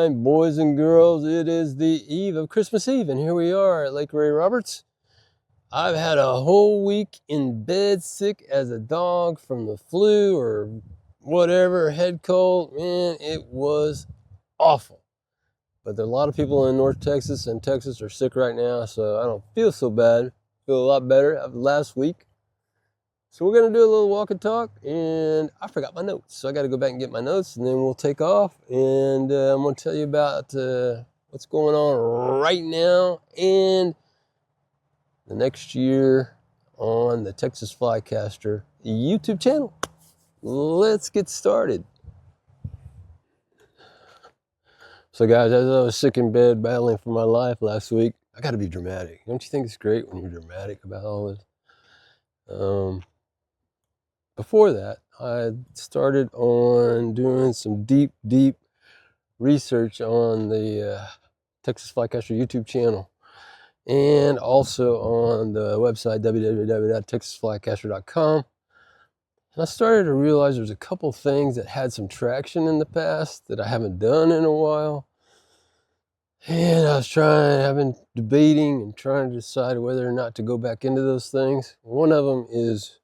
time, boys and girls. It is the eve of Christmas Eve, and here we are at Lake Roberts. I've had a whole week in bed sick as a dog from the flu or whatever, head cold. Man, it was awful. But there are a lot of people in North Texas and Texas are sick right now, so I don't feel so bad. I feel a lot better after last week. So we're going to do a little walk and talk, and I forgot my notes. So I got to go back and get my notes, and then we'll take off. And I'm going to tell you about what's going on right now and the next year on the Texas Flycaster YouTube channel. Let's get started. So guys, as I was sick in bed battling for my life last week, I got to be dramatic. Don't you think it's great when you're dramatic about all this? Before that, I started on doing some deep research on the Texas Flycaster YouTube channel, and also on the website www.texasflycaster.com. And I started to realize there's a couple things that had some traction in the past that I haven't done in a while. And I've been debating and trying to decide whether or not to go back into those things. One of them is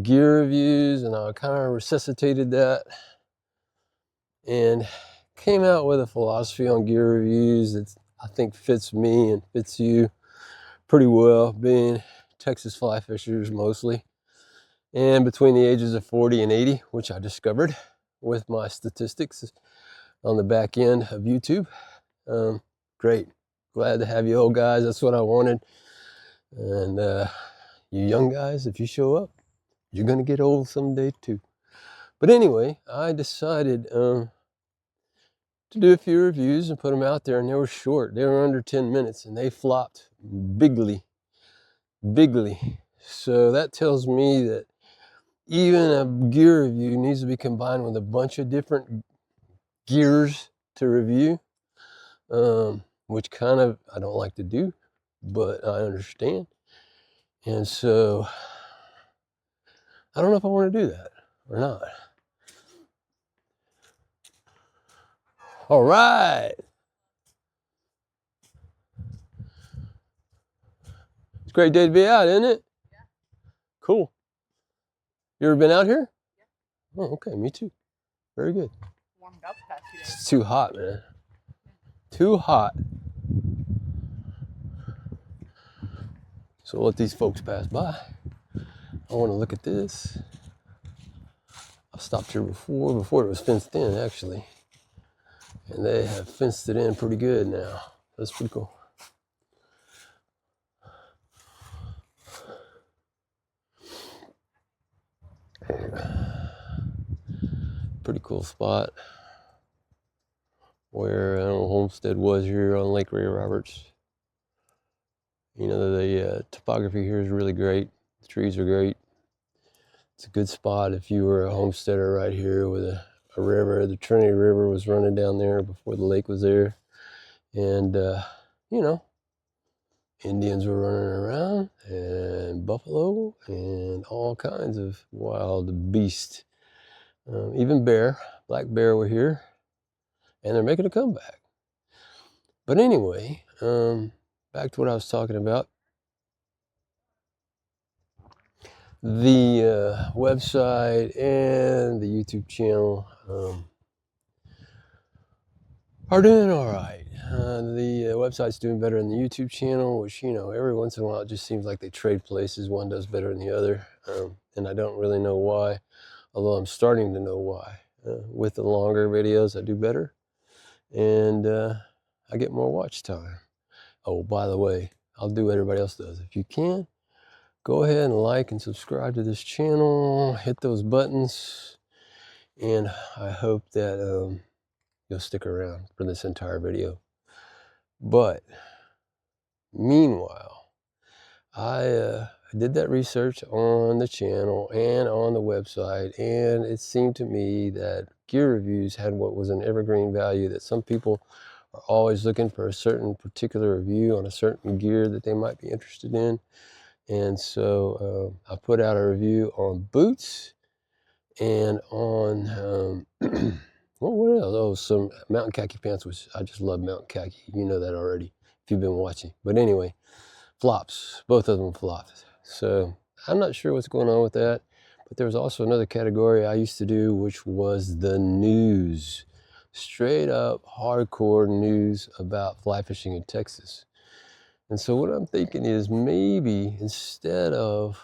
gear reviews, and I kind of resuscitated that and came out with a philosophy on gear reviews that I think fits me and fits you pretty well, being Texas fly fishers mostly, and between the ages of 40 and 80, which I discovered with my statistics on the back end of YouTube. Great, glad to have you old guys. That's what I wanted. And you young guys, if you show up, you're gonna get old someday too. But anyway, I decided to do a few reviews and put them out there, and they were short. They were under 10 minutes, and they flopped bigly. So that tells me that even a gear review needs to be combined with a bunch of different gears to review, which kind of I don't like to do, but I understand. And so I don't know if I want to do that or not. All right. It's a great day to be out, isn't it? Yeah. Cool. You ever been out here? Yeah. Oh, okay, me too. Very good. Warmed up past 2 days. It's too hot, man. Too hot. So we'll let these folks pass by. I want to look at this. I stopped here before it was fenced in, actually. And they have fenced it in pretty good now. That's pretty cool. Pretty cool spot where Homestead was here on Lake Roberts. You know, the topography here is really great. The trees are great. It's a good spot if you were a homesteader right here with a river. The Trinity River was running down there before the lake was there. And, you know, Indians were running around, and buffalo, and all kinds of wild beasts. Even black bear were here, and they're making a comeback. But anyway, back to what I was talking about. The website and the YouTube channel are doing all right. The website's doing better than the YouTube channel, which, you know, every once in a while it just seems like they trade places. One does better than the other, and I don't really know why, although I'm starting to know why. With the longer videos, I do better, and I get more watch time. Oh, by the way, I'll do what everybody else does. If you can, go ahead and like and subscribe to this channel. Hit those buttons, and I hope that you'll stick around for this entire video. But meanwhile, I did that research on the channel and on the website, and it seemed to me that gear reviews had what was an evergreen value, that some people are always looking for a certain particular review on a certain gear that they might be interested in. And so I put out a review on boots and on Well, what else? Oh, some mountain khaki pants, which I just love mountain khaki. You know that already if you've been watching. But anyway, flops. Both of them flopped. So I'm not sure what's going on with that. But there was also another category I used to do, which was the news. Straight up hardcore news about fly fishing in Texas. And so what I'm thinking is maybe instead of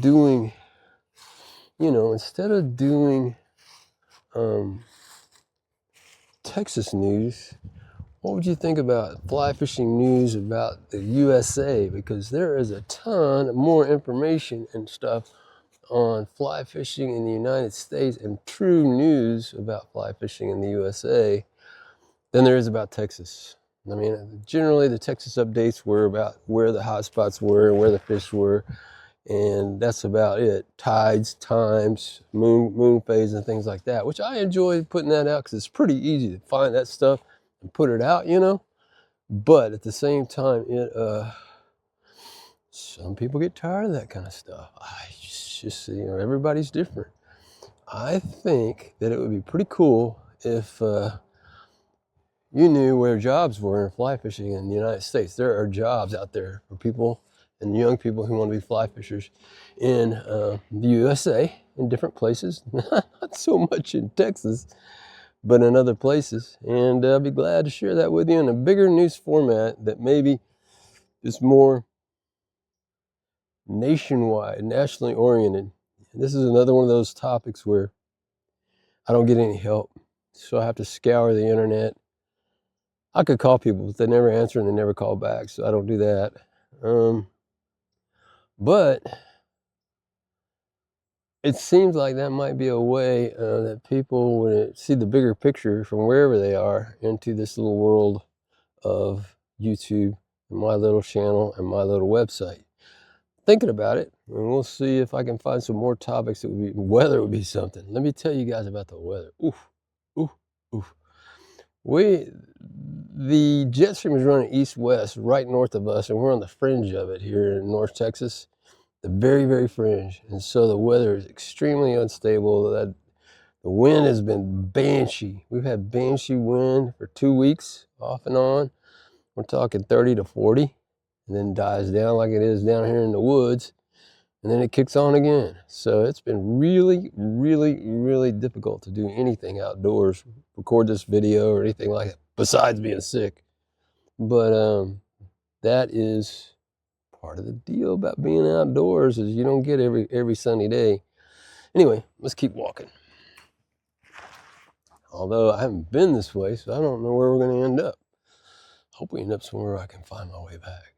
doing, Texas news, what would you think about fly fishing news about the USA? Because there is a ton more information and stuff on fly fishing in the United States and true news about fly fishing in the USA than there is about Texas. I mean, generally the Texas updates were about where the hot spots were, where the fish were, and that's about it. Tides, times, moon phase, and things like that, which I enjoy putting that out because it's pretty easy to find that stuff and put it out, But at the same time, some people get tired of that kind of stuff. Everybody's different. I think that it would be pretty cool if you knew where jobs were in fly fishing in the United States. There are jobs out there for people and young people who want to be fly fishers in the USA, in different places. Not so much in Texas, but in other places. And I'll be glad to share that with you in a bigger news format that maybe is more nationwide, nationally oriented. This is another one of those topics where I don't get any help, so I have to scour the internet. I could call people, but they never answer and they never call back, so I don't do that. But it seems like that might be a way that people would see the bigger picture from wherever they are into this little world of YouTube and my little channel and my little website. Thinking about it, and we'll see if I can find some more topics that would be, weather would be something. Let me tell you guys about the weather. Oof, oof, oof. The jet stream is running east-west right north of us, and we're on the fringe of it here in North Texas, the very, very fringe. And so the weather is extremely unstable. The wind has been banshee. We've had banshee wind for 2 weeks off and on. We're talking 30 to 40, and then dies down like it is down here in the woods, and then it kicks on again. So it's been really, really, really difficult to do anything outdoors, record this video or anything like that, besides being sick. But that is part of the deal about being outdoors, is you don't get every sunny day. Anyway, let's keep walking. Although I haven't been this way, so I don't know where we're going to end up. Hope we end up somewhere where I can find my way back.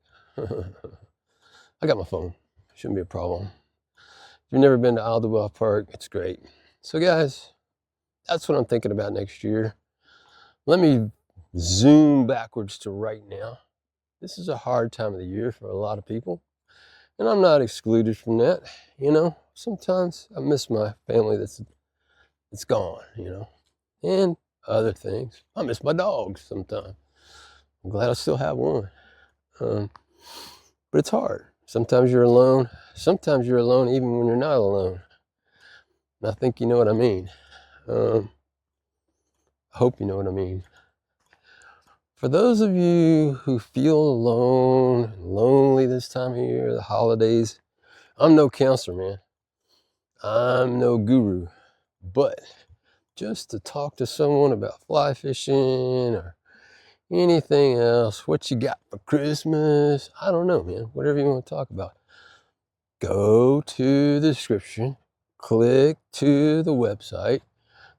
I got my phone. Shouldn't be a problem. If you've never been to Aldebal Park, it's great. So guys, that's what I'm thinking about next year. Let me zoom backwards to right now. This is a hard time of the year for a lot of people, and I'm not excluded from that. Sometimes I miss my family that's gone, and other things. I miss my dogs sometimes. I'm glad I still have one. But it's hard. Sometimes you're alone. Sometimes you're alone even when you're not alone. And I think you know what I mean. I hope you know what I mean. For those of you who feel alone and lonely this time of year, the holidays, I'm no counselor, man. I'm no guru. But just to talk to someone about fly fishing or anything else, what you got for Christmas, I don't know, man. Whatever you want to talk about. Go to the description, click to the website,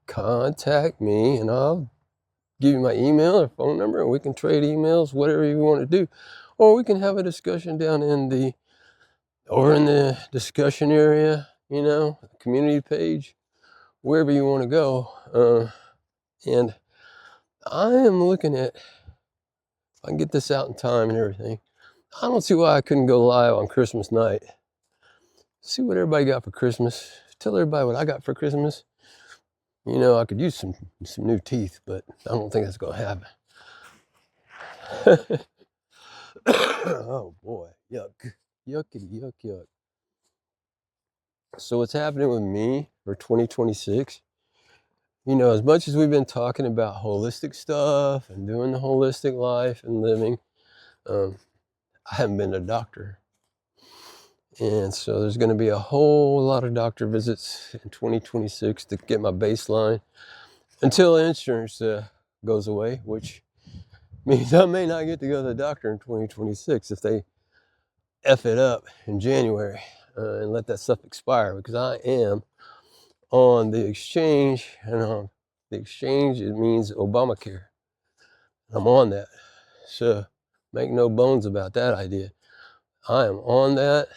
contact me, and I'll give you my email or phone number, and we can trade emails, whatever you want to do. Or we can have a discussion down in the discussion area, community page, wherever you want to go. And I am looking at, if I can get this out in time and everything, I don't see why I couldn't go live on Christmas night. See what everybody got for Christmas. Tell everybody what I got for Christmas. I could use some new teeth, but I don't think that's going to happen. Oh boy, yuck. Yuckity, yuck, yuck. So what's happening with me for 2026 you know, as much as we've been talking about holistic stuff and doing the holistic life and living, I haven't been to a doctor. And so there's going to be a whole lot of doctor visits in 2026 to get my baseline until insurance goes away, which means I may not get to go to the doctor in 2026 if they F it up in January and let that stuff expire, because I am on the exchange, and on the exchange, it means Obamacare. I'm on that. So make no bones about that idea. I am on that.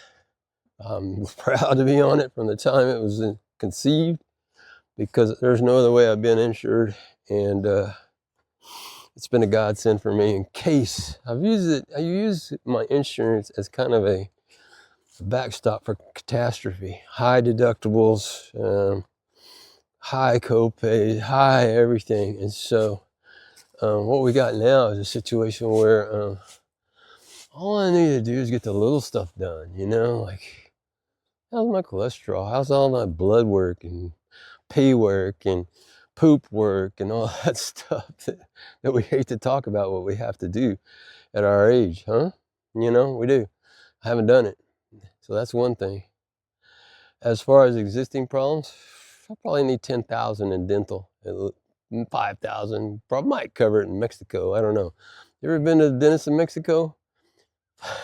I'm proud to be on it from the time it was conceived, because there's no other way I've been insured, and it's been a godsend for me in case I use my insurance as kind of a backstop for catastrophe. High deductibles, high copay, high everything. And so what we got now is a situation where all I need to do is get the little stuff done, you know, like how's my cholesterol? How's all my blood work and pee work and poop work and all that stuff that we hate to talk about, what we have to do at our age, huh? You know, we do. I haven't done it. So that's one thing. As far as existing problems, I probably need 10,000 in dental, 5,000, probably might cover it in Mexico. I don't know. You ever been to the dentist in Mexico?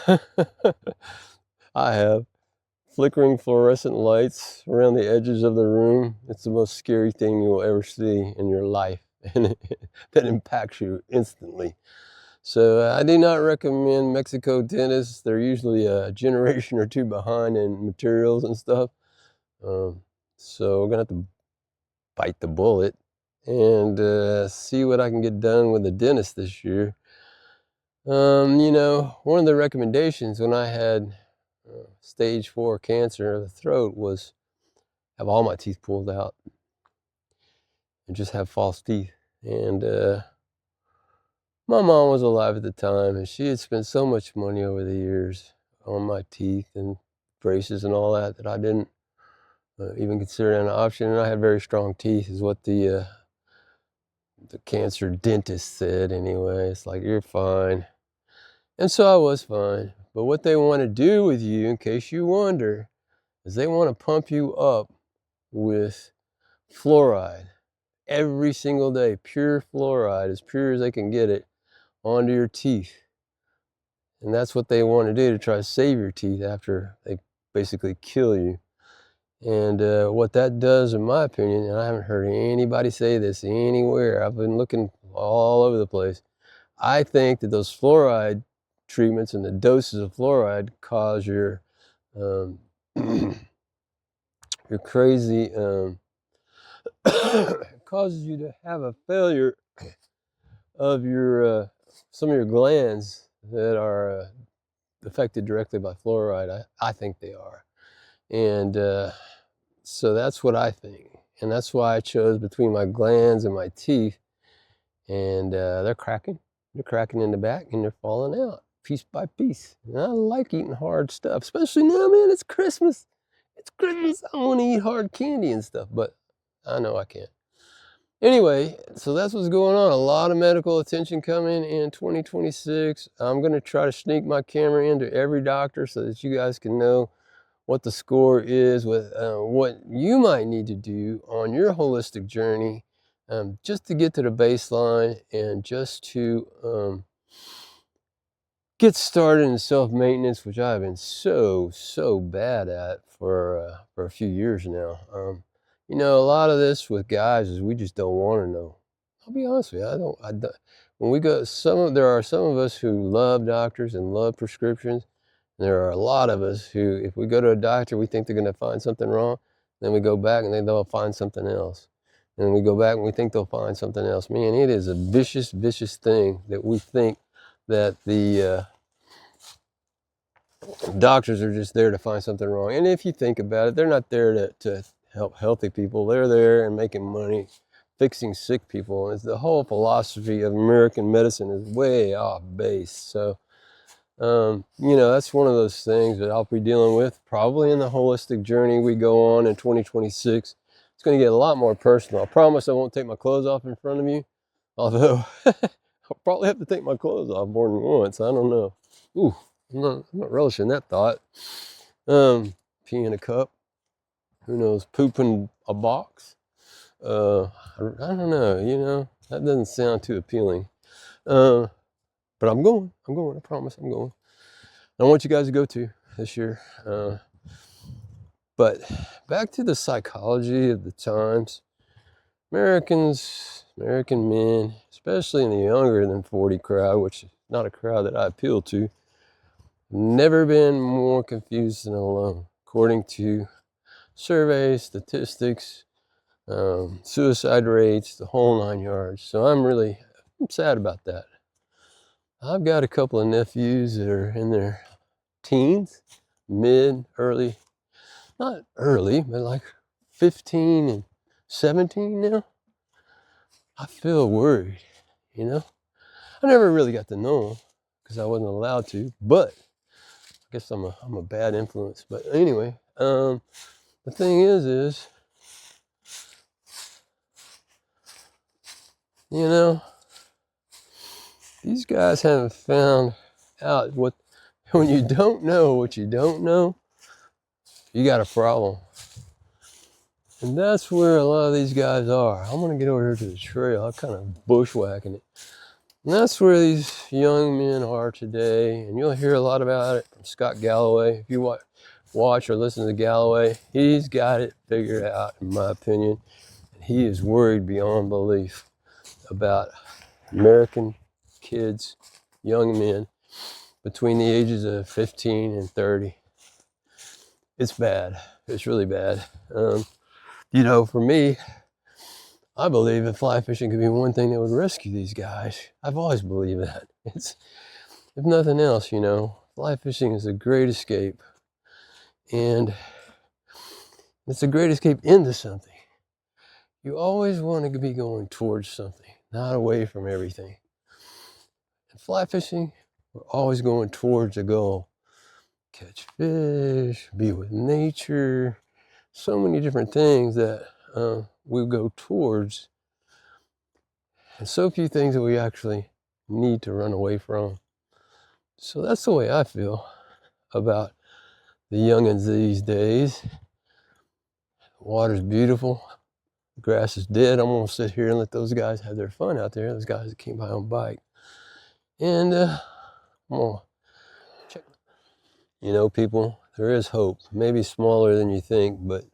I have. Flickering fluorescent lights around the edges of the room. It's the most scary thing you will ever see in your life, and that impacts you instantly. So I do not recommend Mexico dentists. They're usually a generation or two behind in materials and stuff. So we're gonna have to bite the bullet and see what I can get done with the dentist this year. You know, one of the recommendations when I had stage 4 cancer of the throat was have all my teeth pulled out and just have false teeth. And my mom was alive at the time, and she had spent so much money over the years on my teeth and braces and all that I didn't even consider it an option. And I had very strong teeth, is what the cancer dentist said anyway. It's like, you're fine. And so I was fine. But what they want to do with you, in case you wonder, is they want to pump you up with fluoride every single day. Pure fluoride, as pure as they can get it, onto your teeth. And that's what they want to do, to try to save your teeth after they basically kill you. And what that does, in my opinion, and I haven't heard anybody say this anywhere, I've been looking all over the place, I think that those fluoride treatments and the doses of fluoride cause your your crazy causes you to have a failure of your some of your glands that are affected directly by fluoride. I think they are. And so that's what I think. And that's why I chose between my glands and my teeth. And they're cracking. They're cracking in the back, and they're falling out piece by piece. And I like eating hard stuff, especially now, man. It's Christmas. It's Christmas. I want to eat hard candy and stuff, but I know I can't. Anyway, so that's what's going on. A lot of medical attention coming in 2026. I'm going to try to sneak my camera into every doctor so that you guys can know what the score is, with what you might need to do on your holistic journey, just to get to the baseline and just to get started in self-maintenance, which I've been so bad at for a few years now. You know, a lot of this with guys is we just don't want to know. I'll be honest with you, I don't. When we go, there are some of us who love doctors and love prescriptions. There are a lot of us who, if we go to a doctor, we think they're going to find something wrong. Then we go back and they'll find something else. And we go back and we think they'll find something else. Man, it is a vicious thing that we think that the doctors are just there to find something wrong. And if you think about it, they're not there to help healthy people. They're there and making money fixing sick people. And the whole philosophy of American medicine is way off base. So, you know, that's one of those things that I'll be dealing with probably in the holistic journey we go on in 2026. it's going to get a lot more personal. I promise I won't take my clothes off in front of you, although I'll probably have to take my clothes off more than once. I don't know. Ooh, I'm not relishing that thought. Pee in a cup. Who knows? Poop in a box. I don't know. You know, that doesn't sound too appealing. But I'm going. I promise I'm going. I want you guys to go too this year. But back to the psychology of the times. American men, especially in the younger than 40 crowd, which is not a crowd that I appeal to, never been more confused and alone. According to surveys, statistics, suicide rates, the whole 9 yards. So I'm sad about that. I've got a couple of nephews that are in their teens, early, not early, but like 15 and 17 now. I feel worried, you know. I never really got to know them because I wasn't allowed to, but I guess I'm a bad influence. But anyway, the thing is, you know, these guys haven't found out when you don't know what you don't know, you got a problem. And that's where a lot of these guys are. I'm going to get over here to the trail. I'm kind of bushwhacking it. And that's where these young men are today. And you'll hear a lot about it from Scott Galloway. If you watch or listen to Galloway, he's got it figured out, in my opinion. And he is worried beyond belief about American kids, young men, between the ages of 15 and 30. It's bad. It's really bad. You know, for me, I believe that fly fishing could be one thing that would rescue these guys. I've always believed that. It's, if nothing else, you know, fly fishing is a great escape. And it's a great escape into something. You always want to be going towards something, not away from everything. And fly fishing, we're always going towards a goal. Catch fish, be with nature, so many different things that we go towards, and so few things that we actually need to run away from. So that's the way I feel about the youngins these days. The water's beautiful, the grass is dead. I'm gonna sit here and let those guys have their fun out there, those guys that came by on bike. And I'm gonna check. You know, people, there is hope. Maybe smaller than you think, but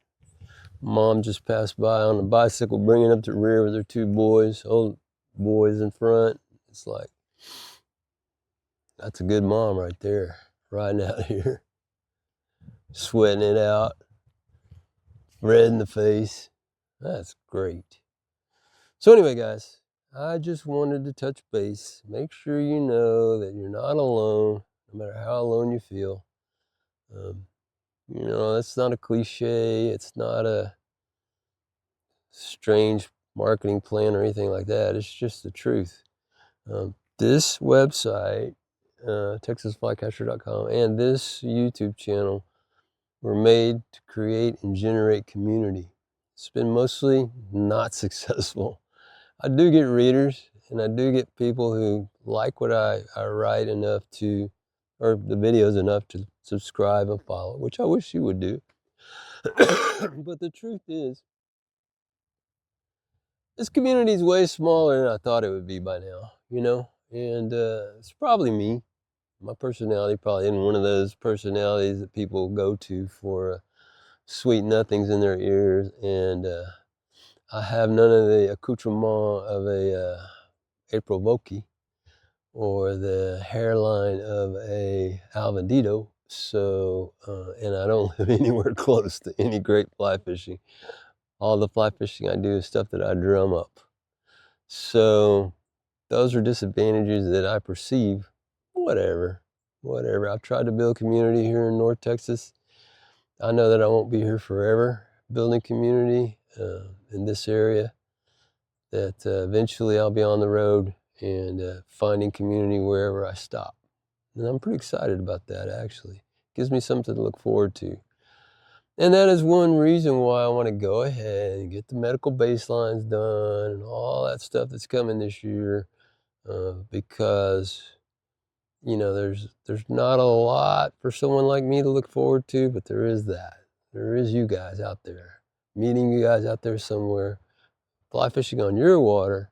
Mom just passed by on a bicycle, bringing up the rear with her two boys, old boys in front. It's like, that's a good mom right there, riding out here, sweating it out, red in the face. That's great. So anyway, guys, I just wanted to touch base. Make sure you know that you're not alone, no matter how alone you feel. You know, that's not a cliche. It's not a strange marketing plan or anything like that. It's just the truth. This website, texasflycatcher.com, and this YouTube channel were made to create and generate community. It's been mostly not successful. I do get readers, and I do get people who like what I write enough to, or the videos enough to subscribe and follow, which I wish you would do. But the truth is, this community is way smaller than I thought it would be by now, you know? And it's probably me. My personality probably isn't one of those personalities that people go to for sweet nothings in their ears. And I have none of the accoutrement of a April Vokey or the hairline of a Alvandito. So, and I don't live anywhere close to any great fly fishing. All the fly fishing I do is stuff that I drum up. So those are disadvantages that I perceive. Whatever. I've tried to build community here in North Texas. I know that I won't be here forever building community in this area, that eventually I'll be on the road and finding community wherever I stop. And I'm pretty excited about that, actually. Gives me something to look forward to. And that is one reason why I want to go ahead and get the medical baselines done and all that stuff that's coming this year, because there's not a lot for someone like me to look forward to, but there is that. There is you guys out there, meeting you guys out there somewhere, fly fishing on your water,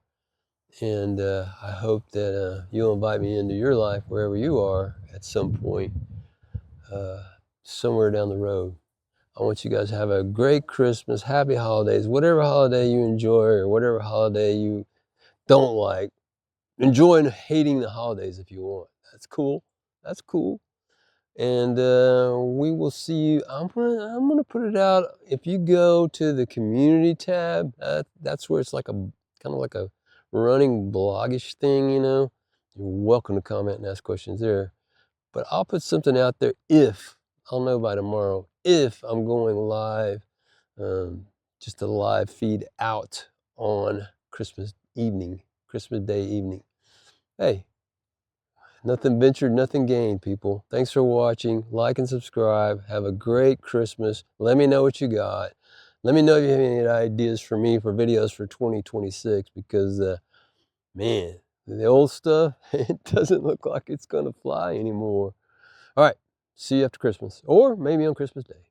and I hope that you'll invite me into your life wherever you are at some point, somewhere down the road. I want you guys to have a great Christmas, happy holidays, whatever holiday you enjoy or whatever holiday you don't like. Enjoy hating the holidays if you want. That's cool. That's cool. And we will see you. I'm gonna put it out. If you go to the community tab, that's where it's like a kind of like a running blogish thing. You're welcome to comment and ask questions there. But I'll put something out there if I'll know by tomorrow if I'm going live, just a live feed out on Christmas Day evening. Hey, nothing ventured, nothing gained, people. Thanks for watching. Like and subscribe. Have a great Christmas. Let me know what you got. Let me know if you have any ideas for me for videos for 2026, because, man, the old stuff, it doesn't look like it's going to fly anymore. All right. See you after Christmas, or maybe on Christmas Day.